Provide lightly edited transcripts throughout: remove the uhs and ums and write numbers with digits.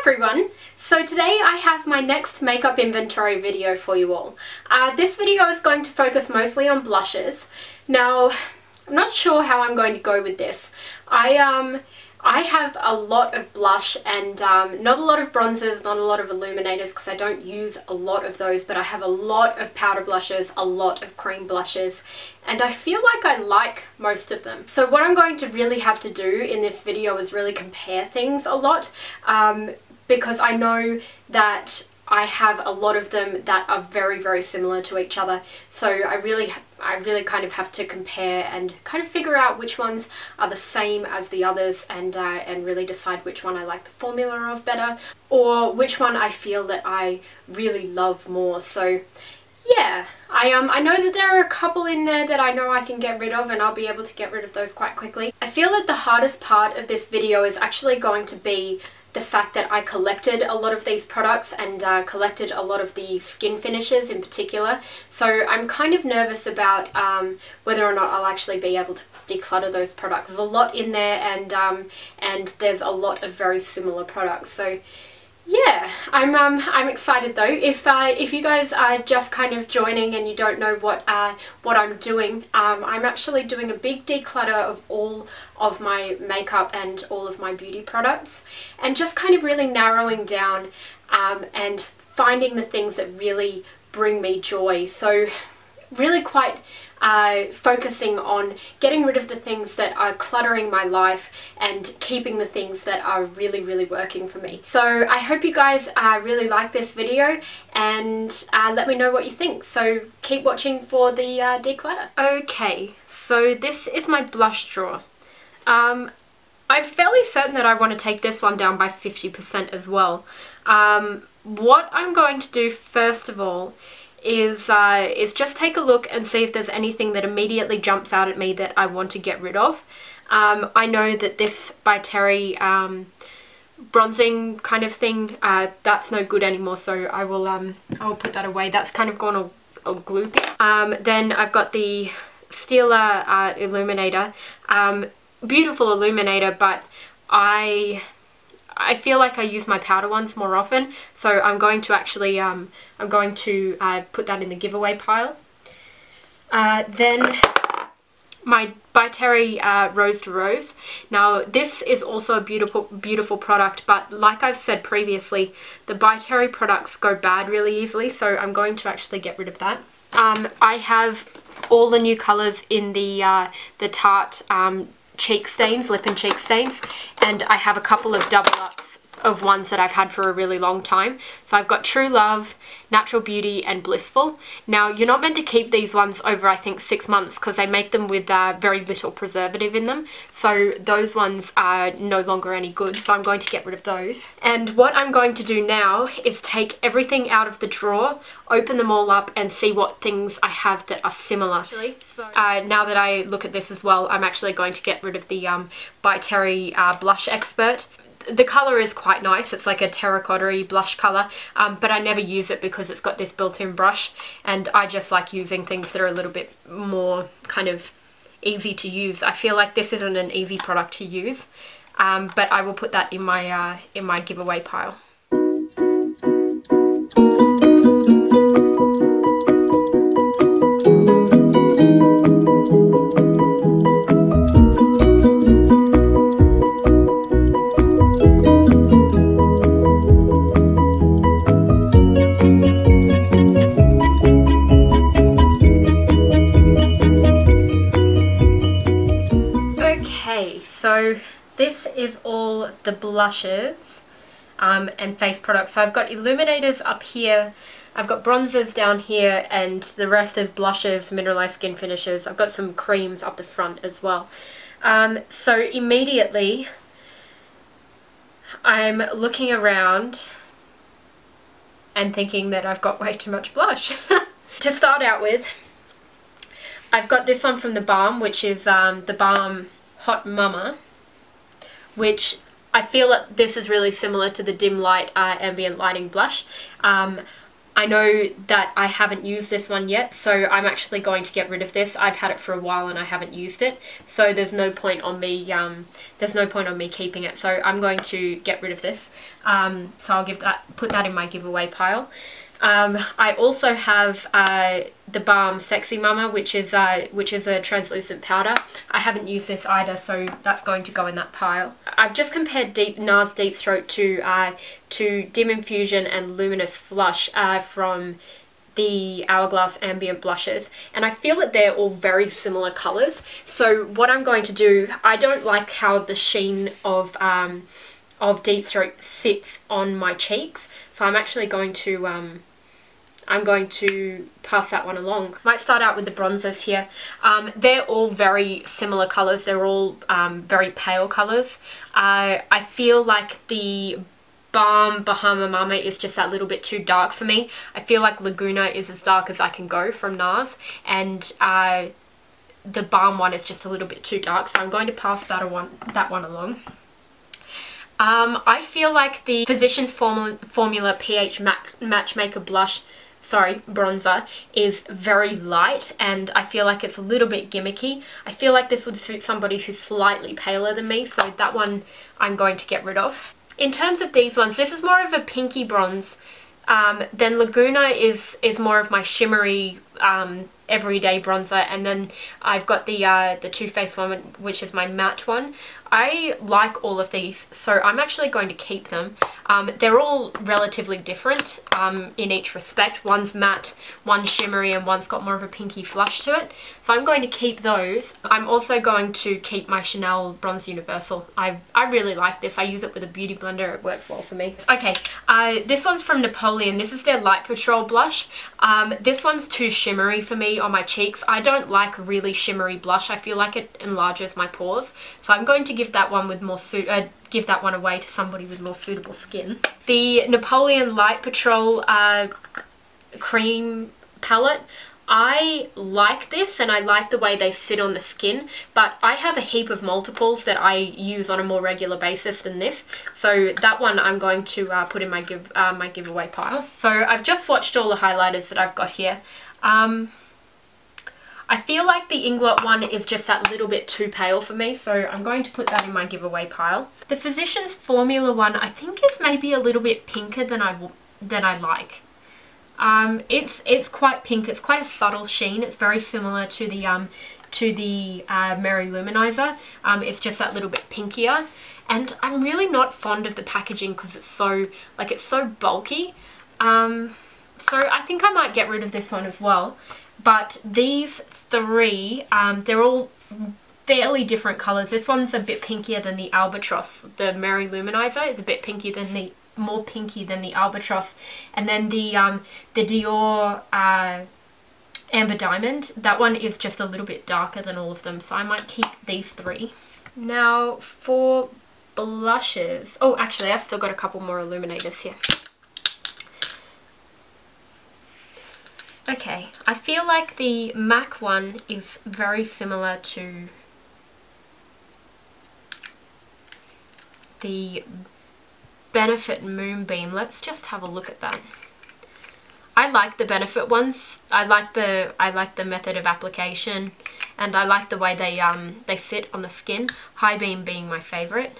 everyone! So today I have my next makeup inventory video for you all. This video is going to focus mostly on blushes. Now, I'm not sure how I'm going to go with this. I have a lot of blush and not a lot of bronzers, not a lot of illuminators because I don't use a lot of those, but I have a lot of powder blushes, a lot of cream blushes, and I feel like I like most of them. So what I'm going to really have to do in this video is really compare things a lot because I know that I have a lot of them that are very, very similar to each other. So I really kind of have to compare and kind of figure out which ones are the same as the others and really decide which one I like the formula of better or which one I feel that I really love more. So yeah, I know that there are a couple in there that I know I can get rid of, and I'll be able to get rid of those quite quickly. I feel that the hardest part of this video is actually going to be the fact that I collected a lot of these products and collected a lot of the skin finishes in particular. So I'm kind of nervous about whether or not I'll actually be able to declutter those products. There's a lot in there and there's a lot of very similar products. So yeah, I'm excited though. If you guys are just kind of joining and you don't know what I'm doing, I'm actually doing a big declutter of all of my makeup and all of my beauty products, and just kind of really narrowing down and finding the things that really bring me joy. So really quite focusing on getting rid of the things that are cluttering my life and keeping the things that are really, really working for me. So I hope you guys really like this video and let me know what you think. So keep watching for the declutter. Okay, so this is my blush drawer. I'm fairly certain that I want to take this one down by 50% as well. What I'm going to do first of all is just take a look and see if there's anything that immediately jumps out at me that I want to get rid of. I know that this by Terry bronzing kind of thing, that's no good anymore, so I'll put that away. That's kind of gone all gloopy. Then I've got the Stila illuminator. Beautiful illuminator, but I feel like I use my powder ones more often, so I'm going to actually put that in the giveaway pile. Then my by Terry Rose to Rose. Now this is also a beautiful product, but like I've said previously, the by Terry products go bad really easily, so I'm going to actually get rid of that. I have all the new colours in the Tarte cheek stains, lip and cheek stains, and I have a couple of double ups of ones that I've had for a really long time. So I've got True Love, Natural Beauty and Blissful. Now you're not meant to keep these ones over I think 6 months because they make them with very little preservative in them, so those ones are no longer any good, so I'm going to get rid of those. And what I'm going to do now is take everything out of the drawer, open them all up and see what things I have that are similar. So now that I look at this as well, I'm actually going to get rid of the by Terry Blush Expert. The colour is quite nice, it's like a terracotta-y blush colour, but I never use it because it's got this built-in brush, and I just like using things that are a little bit more kind of easy to use. I feel like this isn't an easy product to use, but I will put that in my giveaway pile. So this is all the blushes and face products. So I've got illuminators up here, I've got bronzers down here, and the rest is blushes, mineralized skin finishes. I've got some creams up the front as well. So immediately I'm looking around and thinking that I've got way too much blush. To start out with, I've got this one from the Balm, which is the Balm Hot Mama, which I feel that this is really similar to the Dim Light Ambient Lighting Blush. I know that I haven't used this one yet, so I'm actually going to get rid of this. I've had it for a while and I haven't used it, so there's no point on me keeping it. So I'm going to get rid of this. So I'll put that in my giveaway pile. I also have the Balm Sexy Mama, which is a translucent powder. I haven't used this either, so that's going to go in that pile. I've just compared NARS Deep Throat to Dim Infusion and Luminous Flush from the Hourglass Ambient blushes, and I feel that they're all very similar colours. So what I'm going to do, I don't like how the sheen of Deep Throat sits on my cheeks, so I'm actually going to pass that one along. Might start out with the bronzers here. They're all very similar colours. They're all very pale colours. I feel like the Balm Bahama Mama is just that little bit too dark for me. I feel like Laguna is as dark as I can go from NARS, and the Balm one is just a little bit too dark, so I'm going to pass that one along. I feel like the Physicians Formula pH Matchmaker bronzer is very light, and I feel like it's a little bit gimmicky. I feel like this would suit somebody who's slightly paler than me, so that one I'm going to get rid of. In terms of these ones, this is more of a pinky bronze. Then Laguna is more of my shimmery everyday bronzer, and then I've got the Too Faced one, which is my matte one. I like all of these, so I'm actually going to keep them. They're all relatively different in each respect. One's matte, one's shimmery, and one's got more of a pinky flush to it. So I'm going to keep those. I'm also going to keep my Chanel Bronze Universal. I really like this. I use it with a beauty blender. It works well for me. Okay, this one's from Napoleon. This is their Light Patrol blush. This one's too shimmery for me on my cheeks. I don't like really shimmery blush. I feel like it enlarges my pores. So I'm going to give that one give that one away to somebody with more suitable skin. The Napoleon Light Patrol cream palette, I like this and I like the way they sit on the skin, but I have a heap of multiples that I use on a more regular basis than this, so that one I'm going to put in my giveaway pile. So I've just swatched all the highlighters that I've got here. I feel like the Inglot one is just that little bit too pale for me, so I'm going to put that in my giveaway pile. The Physicians Formula one I think is maybe a little bit pinker than I like. It's quite pink. It's quite a subtle sheen. It's very similar to the Mary Luminizer. It's just that little bit pinkier, and I'm really not fond of the packaging because it's so bulky. So I think I might get rid of this one as well. But these three, they're all fairly different colours. This one's a bit pinkier than the Albatross. The Mary Luminizer is a bit more pinky than the Albatross. And then the Dior Amber Diamond, that one is just a little bit darker than all of them. So I might keep these three. Now for blushes. Oh, actually I've still got a couple more illuminators here. Okay, I feel like the MAC one is very similar to the Benefit Moonbeam. Let's just have a look at that. I like the Benefit ones. I like the method of application, and I like the way they sit on the skin. High Beam being my favourite.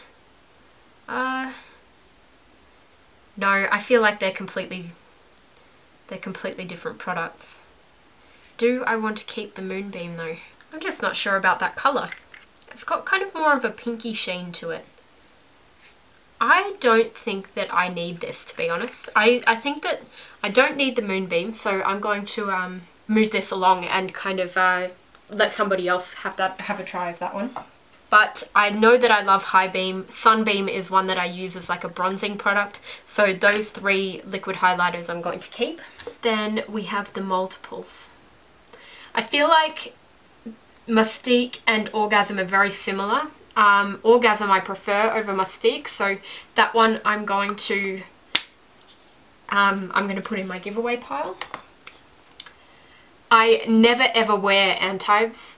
No, I feel like they're completely different products. Do I want to keep the Moonbeam though? I'm just not sure about that colour. It's got kind of more of a pinky sheen to it. I don't think that I need this, to be honest. I think that I don't need the Moonbeam, so I'm going to move this along and kind of let somebody else have a try of that one. But I know that I love High Beam. Sunbeam is one that I use as like a bronzing product. So those three liquid highlighters I'm going to keep. Then we have the multiples. I feel like Mustique and Orgasm are very similar. Orgasm I prefer over Mustique, so that one I'm going to put in my giveaway pile. I never ever wear Antibes.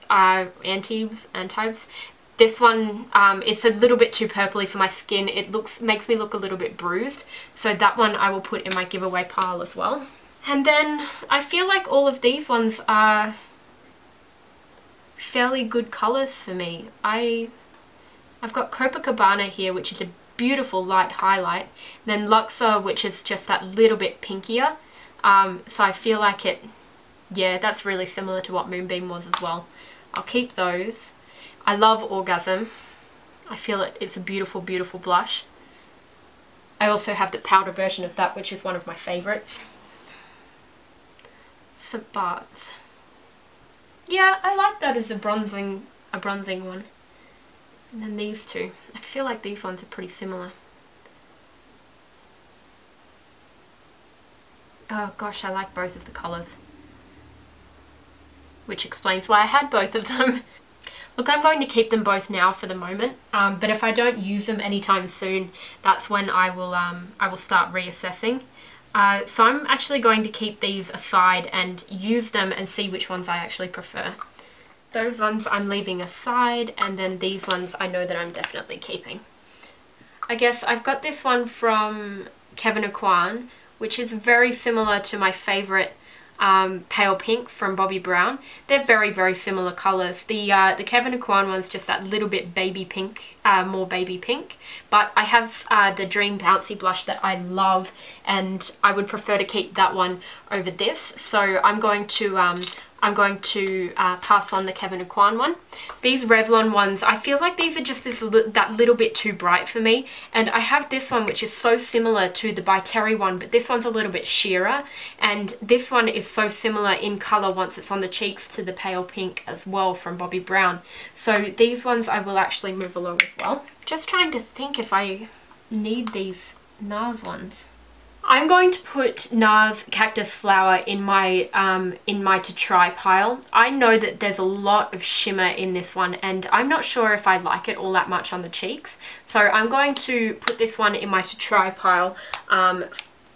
This one, it's a little bit too purpley for my skin. It makes me look a little bit bruised. So that one I will put in my giveaway pile as well. And then I feel like all of these ones are fairly good colours for me. I've got Copacabana here, which is a beautiful light highlight. Then Luxor, which is just that little bit pinkier. So I feel like it, yeah, that's really similar to what Moonbeam was as well. I'll keep those. I love Orgasm. I feel it's a beautiful, beautiful blush. I also have the powder version of that, which is one of my favourites. St. Bart's. Yeah, I like that as a bronzing one. And then these two. I feel like these ones are pretty similar. Oh gosh, I like both of the colours. Which explains why I had both of them. Look, I'm going to keep them both now for the moment, but if I don't use them anytime soon, that's when I will start reassessing. So I'm actually going to keep these aside and use them and see which ones I actually prefer. Those ones I'm leaving aside, and then these ones I know that I'm definitely keeping. I guess I've got this one from Kevyn Aucoin, which is very similar to my favourite pale pink from Bobbi Brown. They're very, very similar colours. The Kevyn Aucoin one's just that little bit baby pink, more baby pink. But I have the Dream Bouncy blush that I love, and I would prefer to keep that one over this. So I'm going to pass on the Kevyn Aucoin one. These Revlon ones, I feel like these are just that little bit too bright for me. And I have this one, which is so similar to the By Terry one, but this one's a little bit sheerer. And this one is so similar in colour once it's on the cheeks to the pale pink as well from Bobbi Brown. So these ones I will actually move along as well. Just trying to think if I need these NARS ones. I'm going to put NARS Cactus Flower in my to try pile. I know that there's a lot of shimmer in this one, and I'm not sure if I like it all that much on the cheeks. So I'm going to put this one in my to try pile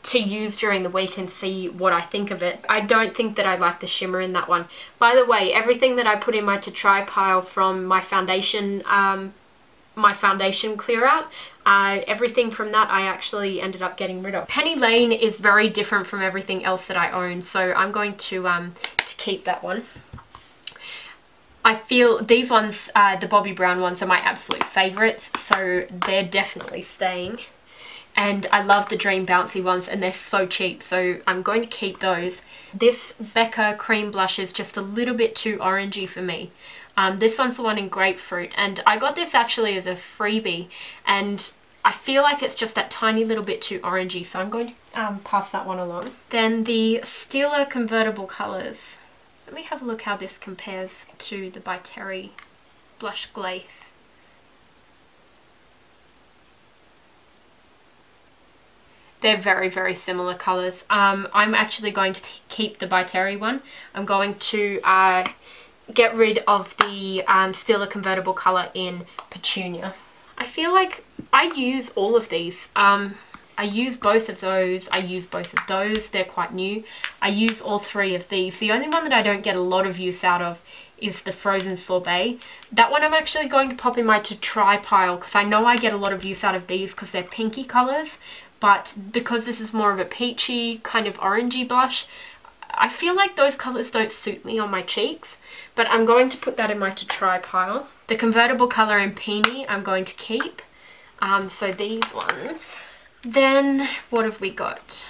to use during the week and see what I think of it. I don't think that I like the shimmer in that one. By the way, everything that I put in my to try pile from my foundation clear out, everything from that I actually ended up getting rid of. Penny Lane is very different from everything else that I own, so I'm going to keep that one. I feel these ones, the Bobbi Brown ones, are my absolute favourites, so they're definitely staying. And I love the Dream Bouncy ones, and they're so cheap, so I'm going to keep those. This Becca cream blush is just a little bit too orangey for me. This one's the one in Grapefruit, and I got this actually as a freebie, and I feel like it's just that tiny little bit too orangey, so I'm going to pass that one along. Then the Stila Convertible Colours. Let me have a look how this compares to the By Terry Blush Glaze. They're very, very similar colours. I'm actually going to keep the By Terry one. I'm going to get rid of the Stila Convertible colour in Petunia. I feel like I use all of these. I use both of those. I use both of those. They're quite new. I use all three of these. The only one that I don't get a lot of use out of is the Frozen Sorbet. That one I'm actually going to pop in my to try pile, because I know I get a lot of use out of these because they're pinky colours. But because this is more of a peachy, kind of orangey blush, I feel like those colours don't suit me on my cheeks, but I'm going to put that in my to try pile. The Convertible colour in Peony I'm going to keep, so these ones. Then what have we got?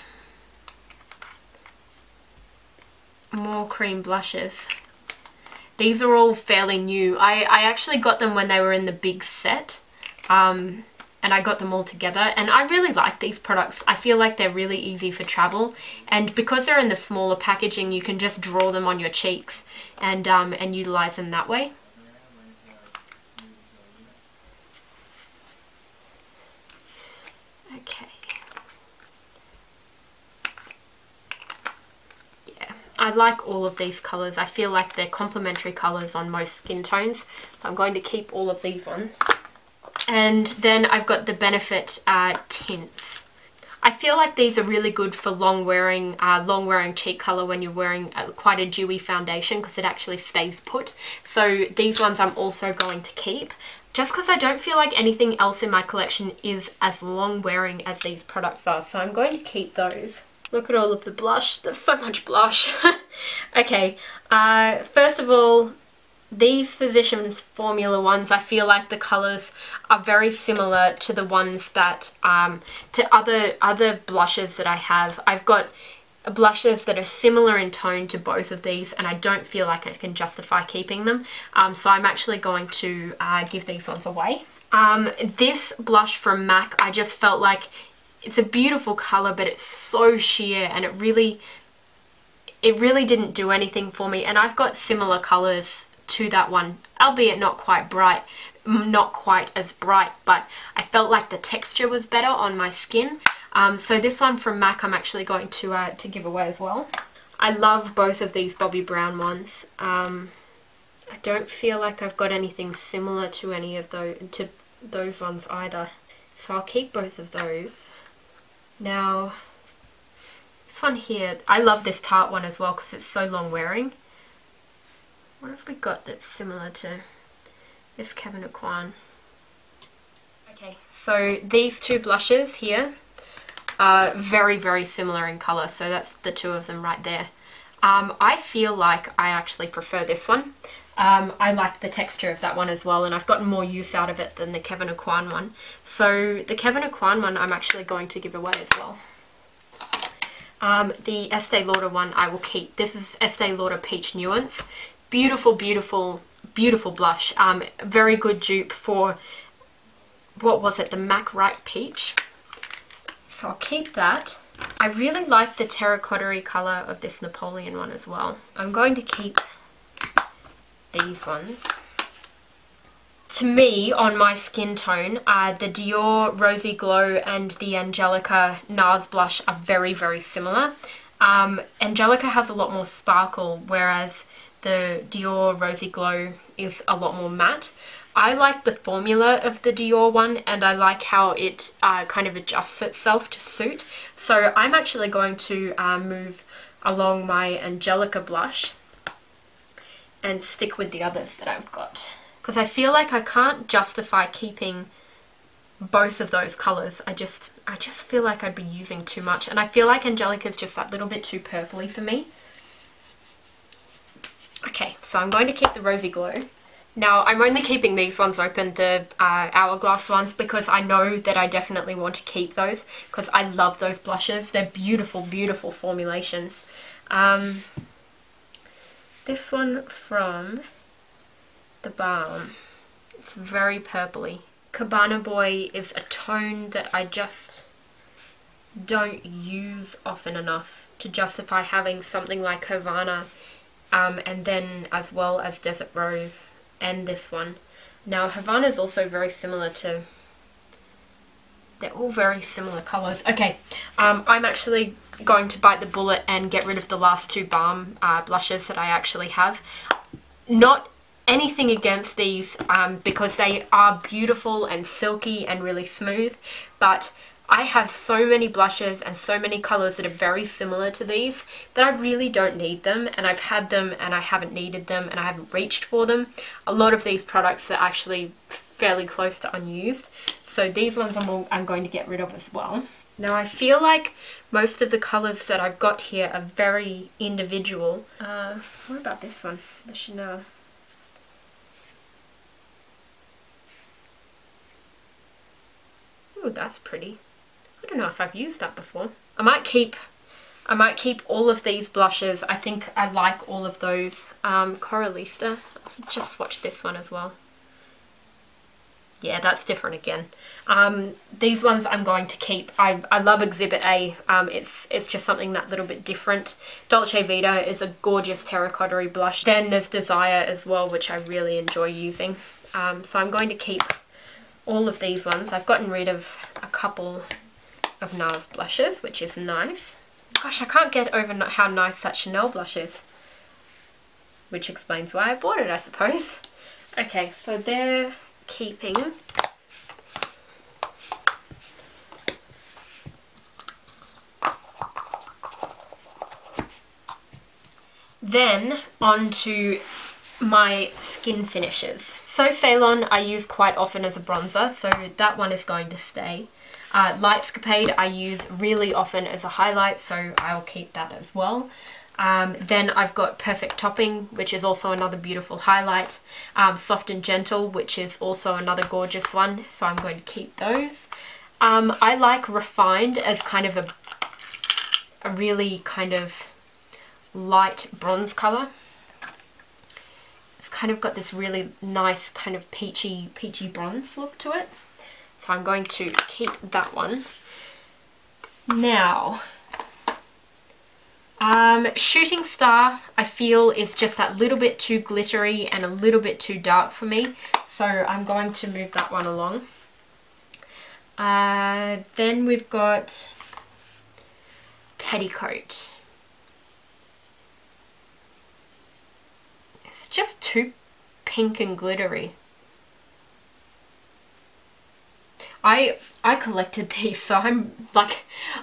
More cream blushes. These are all fairly new. I actually got them when they were in the big set, and I got them all together, and I really like these products. I feel like they're really easy for travel, and because they're in the smaller packaging, you can just draw them on your cheeks and utilize them that way. Okay. Yeah, I like all of these colors. I feel like they're complementary colors on most skin tones, so I'm going to keep all of these ones. And then I've got the Benefit tints. I feel like these are really good for long wearing cheek color when you're wearing quite a dewy foundation, because it actually stays put. So these ones I'm also going to keep, just because I don't feel like anything else in my collection is as long wearing as these products are. So I'm going to keep those. Look at all of the blush. There's so much blush. Okay, first of all, these Physicians Formula ones, I feel like the colours are very similar to the ones that, to other blushes that I have. I've got blushes that are similar in tone to both of these, and I don't feel like I can justify keeping them. So I'm actually going to give these ones away. This blush from MAC, I just felt like it's a beautiful colour, but it's so sheer, and it really didn't do anything for me. And I've got similar colours to that one, albeit not quite as bright, but I felt like the texture was better on my skin. So this one from MAC I'm actually going to give away as well. I love both of these Bobbi Brown ones. I don't feel like I've got anything similar to any of those ones either, so I'll keep both of those. Now, this one here, I love this Tarte one as well because it's so long wearing. What have we got that's similar to this Kevyn Aucoin? Okay, so these two blushes here are very, very similar in colour, so that's the two of them right there. I feel like I actually prefer this one. I like the texture of that one as well, and I've gotten more use out of it than the Kevyn Aucoin one. So the Kevyn Aucoin one I'm actually going to give away as well. The Estee Lauder one I will keep. This is Estee Lauder Peach Nuance. Beautiful, beautiful, beautiful blush. Very good dupe for, what was it, the MAC Ripe Peach. So I'll keep that. I really like the terracotta-y colour of this Napoleon one as well. I'm going to keep these ones. To me, on my skin tone, the Dior Rosy Glow and the Angelica NARS blush are very, very similar. Angelica has a lot more sparkle, whereas the Dior Rosy Glow is a lot more matte. I like the formula of the Dior one, and I like how it kind of adjusts itself to suit. So I'm actually going to move along my Angelica blush and stick with the others that I've got, because I feel like I can't justify keeping both of those colours. I just feel like I'd be using too much, and I feel like Angelica's just that little bit too purpley for me. Okay, so I'm going to keep the Rosy Glow. Now, I'm only keeping these ones open, the Hourglass ones, because I know that I definitely want to keep those, because I love those blushes. They're beautiful, beautiful formulations. This one from The Balm, it's very purpley. Cabana Boy is a tone that I just don't use often enough to justify having something like Havana, and then as well as Desert Rose and this one. Now, Havana is also very similar to, they're all very similar colours. Okay, I'm actually going to bite the bullet and get rid of the last two Balm blushes that I actually have. Not anything against these, because they are beautiful and silky and really smooth, but I have so many blushes and so many colours that are very similar to these that I really don't need them, and I've had them and I haven't needed them and I haven't reached for them. A lot of these products are actually fairly close to unused, so these ones I'm going to get rid of as well. Now, I feel like most of the colours that I've got here are very individual. What about this one? The Chanel. Ooh, that's pretty. I don't know if I've used that before. I might keep all of these blushes. I think I like all of those. Coralista. Let's just swatch this one as well. Yeah, that's different again. These ones I'm going to keep. I love Exhibit A. It's just something that little bit different. Dolce Vita is a gorgeous terracotta-y blush. Then there's Desire as well, which I really enjoy using. So I'm going to keep all of these ones. I've gotten rid of a couple of NARS blushes, which is nice. Gosh, I can't get over how nice that Chanel blush is, which explains why I bought it, I suppose. Okay, so they're keeping. Then on to my skin finishes. So Ceylon I use quite often as a bronzer, so that one is going to stay. Lightscapade I use really often as a highlight, so I'll keep that as well. Then I've got Perfect Topping, which is also another beautiful highlight. Soft and Gentle, which is also another gorgeous one, so I'm going to keep those. I like Refined as kind of a really kind of light bronze colour. It's kind of got this really nice kind of peachy bronze look to it. So I'm going to keep that one. Now, Shooting Star I feel is just that little bit too glittery and a little bit too dark for me. So I'm going to move that one along. Then we've got Petticoat. It's just too pink and glittery. I collected these, so I'm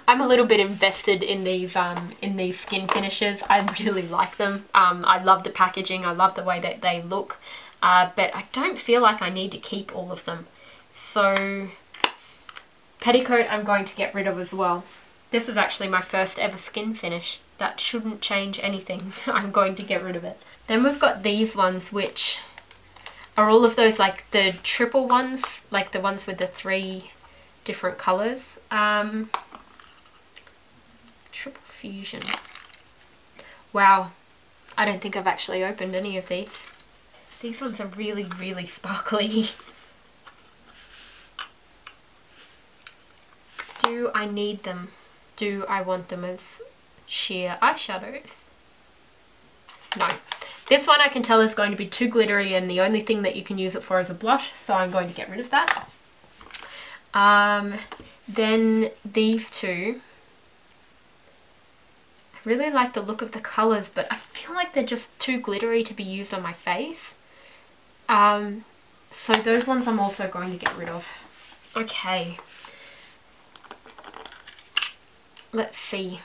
a little bit invested in these skin finishes. I really like them. I love the packaging. I love the way that they look, but I don't feel like I need to keep all of them. So Petticoat I'm going to get rid of as well. This was actually my first ever skin finish. That shouldn't change anything. I'm going to get rid of it. Then we've got these ones, which are all of those like the triple ones, like the ones with the 3 different colours. Triple Fusion. Wow, I don't think I've actually opened any of these. These ones are really sparkly. Do I need them? Do I want them as sheer eyeshadows? No. This one I can tell is going to be too glittery, and the only thing that you can use it for is a blush, so I'm going to get rid of that. Then these two. I really like the look of the colours, but I feel like they're just too glittery to be used on my face. So those ones I'm also going to get rid of. Okay. Let's see.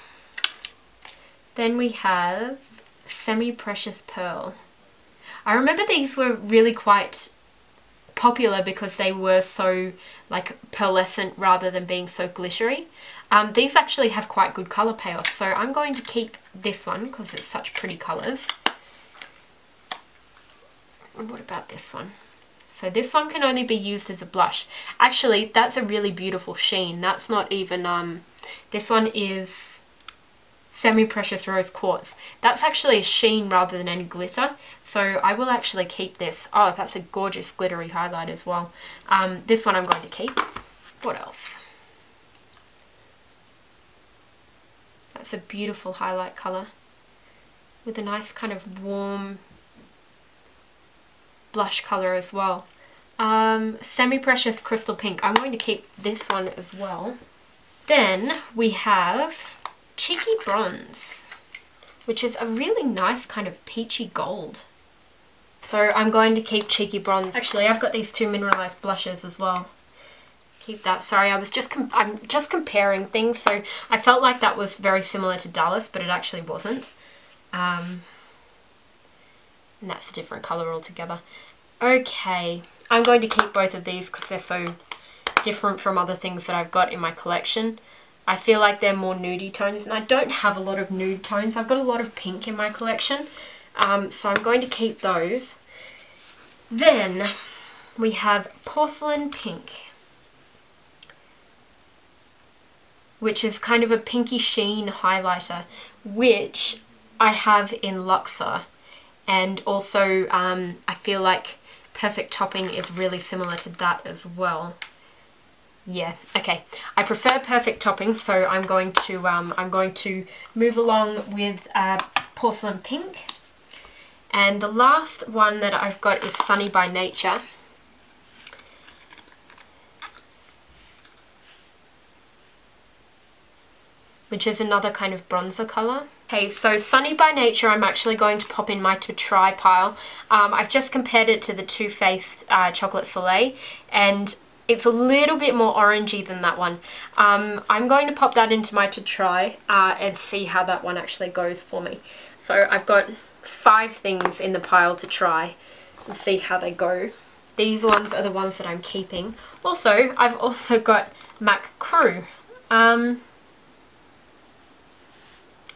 Then we have Semi-Precious Pearl. I remember these were really quite popular because they were so like pearlescent rather than being so glittery. These actually have quite good colour payoff, so I'm going to keep this one because it's such pretty colours. And what about this one? So this one can only be used as a blush. Actually, that's a really beautiful sheen. That's not even, this one is Semi-Precious Rose Quartz. That's actually a sheen rather than any glitter, so I will actually keep this. Oh, that's a gorgeous glittery highlight as well. This one I'm going to keep. What else? That's a beautiful highlight colour with a nice kind of warm blush colour as well. Semi-Precious Crystal Pink. I'm going to keep this one as well. Then we have Cheeky Bronze, which is a really nice kind of peachy gold. So I'm going to keep Cheeky Bronze. Actually, I've got these 2 mineralized blushes as well. Keep that. Sorry, I'm just comparing things, so I felt like that was very similar to Dallas, but it actually wasn't. And that's a different colour altogether. Okay, I'm going to keep both of these because they're so different from other things that I've got in my collection. I feel like they're more nudie tones, and I don't have a lot of nude tones. I've got a lot of pink in my collection, so I'm going to keep those. Then we have Porcelain Pink, which is kind of a pinky sheen highlighter, which I have in Luxor, and also I feel like Perfect Topping is really similar to that as well. Yeah, okay. I prefer Perfect Topping, so I'm going to move along with Porcelain Pink. And the last one that I've got is Sunny by Nature. Which is another kind of bronzer colour. Okay, so Sunny by Nature I'm actually going to pop in my to try pile. I've just compared it to the Too Faced Chocolate Soleil, and it's a little bit more orangey than that one. I'm going to pop that into my to try and see how that one actually goes for me. So I've got 5 things in the pile to try and see how they go. These ones are the ones that I'm keeping. Also, I've also got MAC Crew. I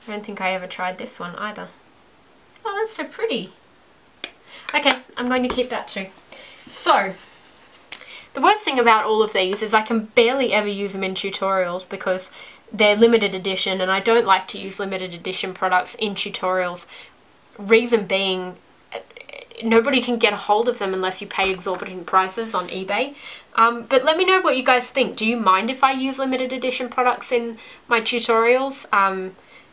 don't think I ever tried this one either. Oh, that's so pretty. Okay, I'm going to keep that too. So, the worst thing about all of these is I can barely ever use them in tutorials because they're limited edition, and I don't like to use limited edition products in tutorials. Reason being, nobody can get a hold of them unless you pay exorbitant prices on eBay. But let me know what you guys think. Do you mind if I use limited edition products in my tutorials?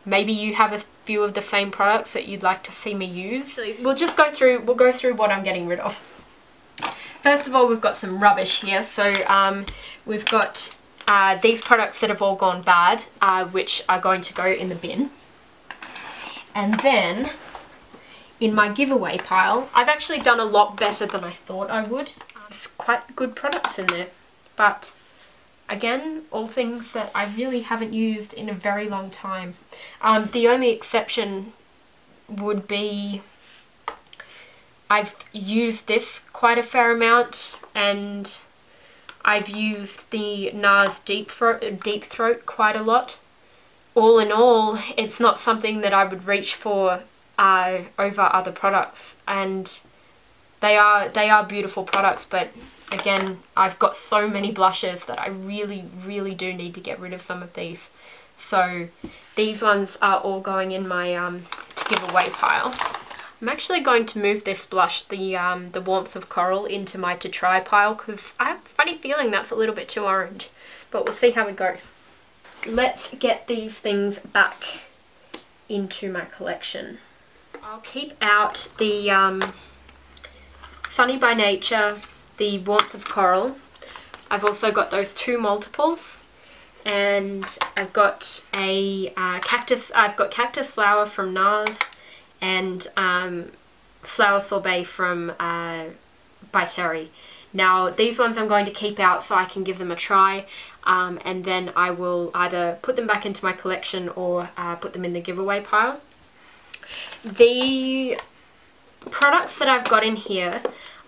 Maybe you have a few of the same products that you'd like to see me use. So we'll go through what I'm getting rid of. First of all, we've got some rubbish here. So we've got these products that have all gone bad, which are going to go in the bin. And then in my giveaway pile, I've actually done a lot better than I thought I would. There's quite good products in there, but again, all things that I really haven't used in a very long time. The only exception would be I've used this quite a fair amount, and I've used the NARS Deep Throat quite a lot. All in all, it's not something that I would reach for over other products, and they are beautiful products, but again, I've got so many blushes that I really do need to get rid of some of these. So these ones are all going in my to give away pile. I'm actually going to move this blush, the Warmth of Coral, into my to try pile because I have a funny feeling that's a little bit too orange, but we'll see how we go. Let's get these things back into my collection. I'll keep out the Sunny by Nature, the Warmth of Coral. I've also got those two multiples, and I've got a cactus. I've got Cactus Flower from NARS, and Flower Sorbet from by Terry. Now these ones I'm going to keep out so I can give them a try, and then I will either put them back into my collection or put them in the giveaway pile. The products that I've got in here,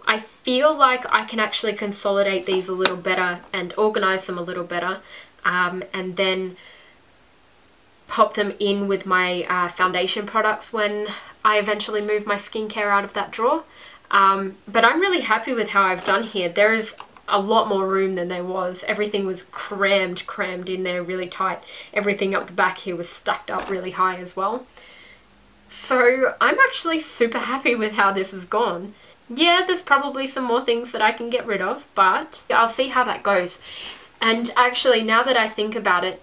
I feel like I can actually consolidate these a little better and organize them a little better, and then pop them in with my foundation products when I eventually move my skincare out of that drawer. But I'm really happy with how I've done here. There is a lot more room than there was. Everything was crammed in there really tight. Everything up the back here was stacked up really high as well. So I'm actually super happy with how this has gone. Yeah, there's probably some more things that I can get rid of, but I'll see how that goes. And actually, now that I think about it,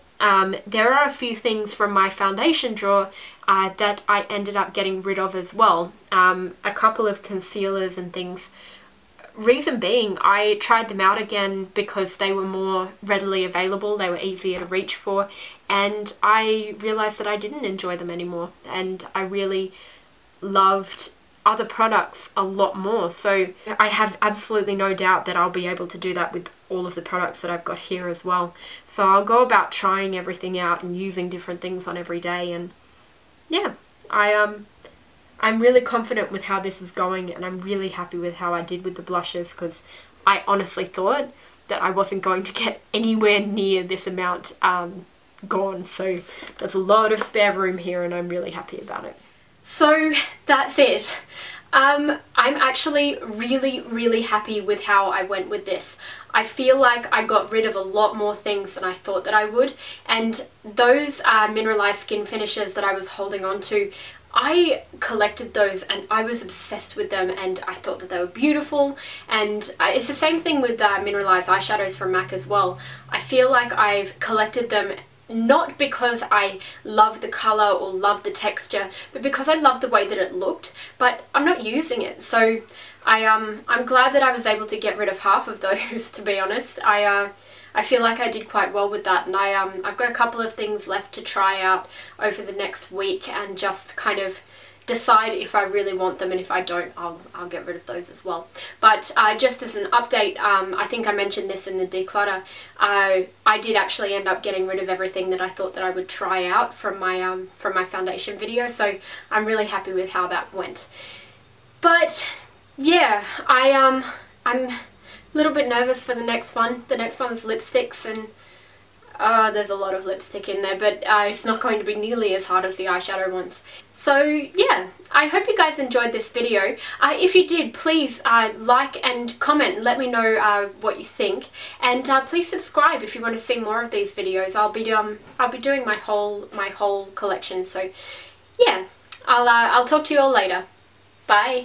there are a few things from my foundation drawer that I ended up getting rid of as well. A couple of concealers and things. Reason being, I tried them out again because they were more readily available, they were easier to reach for, and I realized that I didn't enjoy them anymore, and I really loved other products a lot more. So I have absolutely no doubt that I'll be able to do that with all of the products that I've got here as well. So I'll go about trying everything out and using different things on every day, and yeah, I'm really confident with how this is going, and I'm really happy with how I did with the blushes, because I honestly thought that I wasn't going to get anywhere near this amount gone. So there's a lot of spare room here, and I'm really happy about it. So that's it. I'm actually really happy with how I went with this. I feel like I got rid of a lot more things than I thought that I would, and those mineralized skin finishes that I was holding on to, I collected those and I was obsessed with them, and I thought that they were beautiful. And it's the same thing with mineralized eyeshadows from MAC as well. I feel like I've collected them not because I love the colour or love the texture, but because I love the way that it looked, but I'm not using it. So I'm glad that I was able to get rid of half of those, to be honest. I feel like I did quite well with that, and I've got a couple of things left to try out over the next week and just kind of decide if I really want them, and if I don't, I'll get rid of those as well. But just as an update, I think I mentioned this in the declutter, I did actually end up getting rid of everything that I thought that I would try out from my foundation video, so I'm really happy with how that went. But yeah, I'm a little bit nervous for the next one. The next one's lipsticks, and There's a lot of lipstick in there, but it's not going to be nearly as hard as the eyeshadow ones. So yeah, I hope you guys enjoyed this video. If you did, please like and comment, let me know what you think, and please subscribe if you want to see more of these videos. I'll be doing my whole collection. So yeah, I'll talk to you all later. Bye.